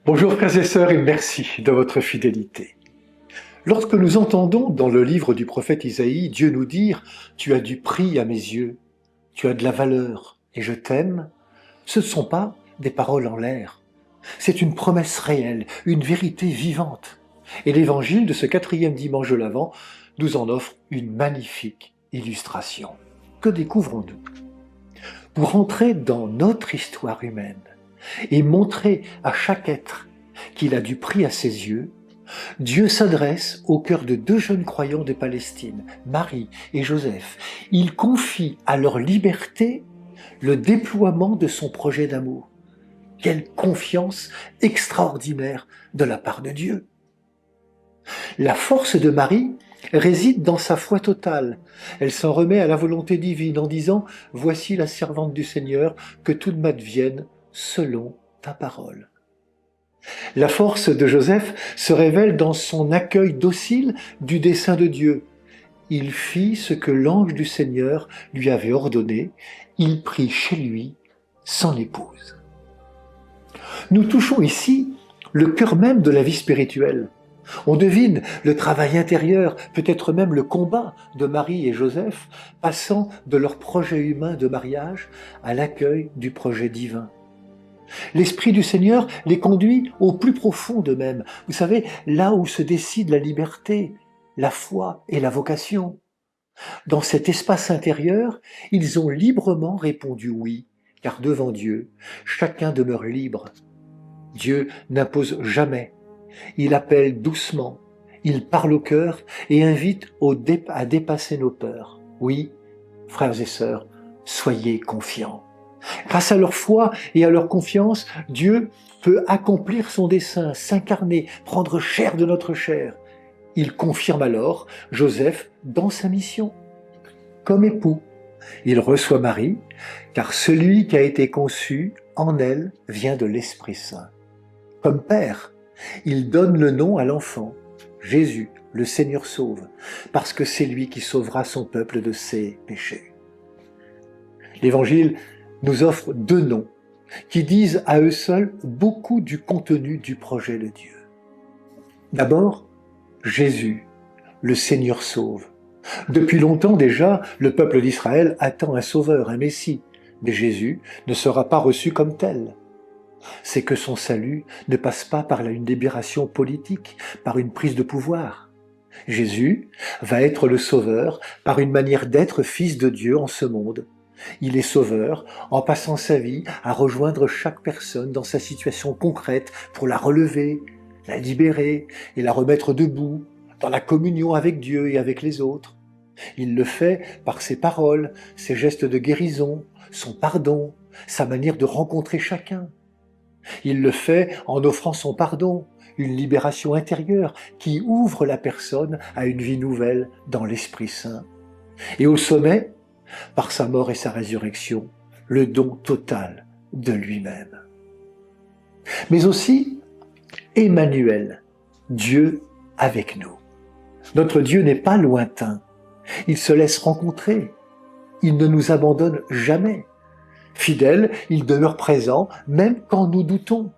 Bonjour frères et sœurs et merci de votre fidélité. Lorsque nous entendons dans le livre du prophète Isaïe Dieu nous dire « Tu as du prix à mes yeux, tu as de la valeur et je t'aime », ce ne sont pas des paroles en l'air. C'est une promesse réelle, une vérité vivante. Et l'évangile de ce 4e dimanche de l'Avent nous en offre une magnifique illustration. Que découvrons-nous? Pour entrer dans notre histoire humaine et montrer à chaque être qu'il a du prix à ses yeux, Dieu s'adresse au cœur de deux jeunes croyants de Palestine, Marie et Joseph. Il confie à leur liberté le déploiement de son projet d'amour. Quelle confiance extraordinaire de la part de Dieu! La force de Marie réside dans sa foi totale. Elle s'en remet à la volonté divine en disant « Voici la servante du Seigneur, que tout m'advienne selon ta parole ». La force de Joseph se révèle dans son accueil docile du dessein de Dieu. Il fit ce que l'ange du Seigneur lui avait ordonné, il prit chez lui son épouse. Nous touchons ici le cœur même de la vie spirituelle. On devine le travail intérieur, peut-être même le combat de Marie et Joseph, passant de leur projet humain de mariage à l'accueil du projet divin. L'Esprit du Seigneur les conduit au plus profond d'eux-mêmes. Vous savez, là où se décide la liberté, la foi et la vocation. Dans cet espace intérieur, ils ont librement répondu oui, car devant Dieu, chacun demeure libre. Dieu n'impose jamais. Il appelle doucement, il parle au cœur et invite à dépasser nos peurs. Oui, frères et sœurs, soyez confiants. Grâce à leur foi et à leur confiance, Dieu peut accomplir son dessein, s'incarner, prendre chair de notre chair. Il confirme alors Joseph dans sa mission. Comme époux, il reçoit Marie, car celui qui a été conçu en elle vient de l'Esprit Saint. Comme père, il donne le nom à l'enfant, Jésus, le Seigneur sauve, parce que c'est lui qui sauvera son peuple de ses péchés. L'Évangile nous offre deux noms qui disent à eux seuls beaucoup du contenu du projet de Dieu. D'abord, Jésus, le Seigneur sauve. Depuis longtemps déjà, le peuple d'Israël attend un sauveur, un Messie, mais Jésus ne sera pas reçu comme tel. C'est que son salut ne passe pas par une libération politique, par une prise de pouvoir. Jésus va être le sauveur par une manière d'être fils de Dieu en ce monde. Il est sauveur en passant sa vie à rejoindre chaque personne dans sa situation concrète pour la relever, la libérer et la remettre debout dans la communion avec Dieu et avec les autres. Il le fait par ses paroles, ses gestes de guérison, son pardon, sa manière de rencontrer chacun. Il le fait en offrant son pardon, une libération intérieure qui ouvre la personne à une vie nouvelle dans l'Esprit Saint. Et au sommet, par sa mort et sa résurrection, le don total de lui-même. Mais aussi, Emmanuel, Dieu avec nous. Notre Dieu n'est pas lointain, il se laisse rencontrer, il ne nous abandonne jamais. Fidèle, il demeure présent, même quand nous doutons.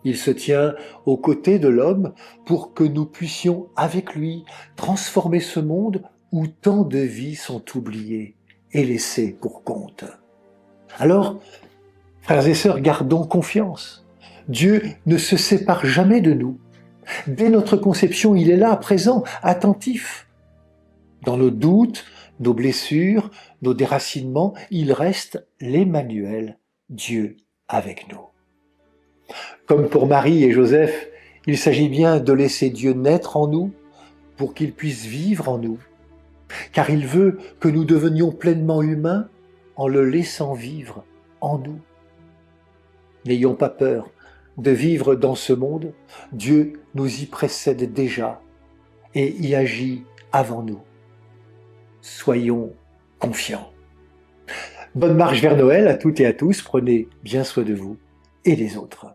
Il se tient aux côtés de l'homme pour que nous puissions, avec lui, transformer ce monde où tant de vies sont oubliées et laissées pour compte. Alors, frères et sœurs, gardons confiance. Dieu ne se sépare jamais de nous. Dès notre conception, il est là, présent, attentif. Dans nos doutes, nos blessures, nos déracinements, il reste l'Emmanuel, Dieu avec nous. Comme pour Marie et Joseph, il s'agit bien de laisser Dieu naître en nous pour qu'il puisse vivre en nous, car il veut que nous devenions pleinement humains en le laissant vivre en nous. N'ayons pas peur de vivre dans ce monde, Dieu nous y précède déjà et y agit avant nous. Soyons confiants. Bonne marche vers Noël à toutes et à tous, prenez bien soin de vous et des autres.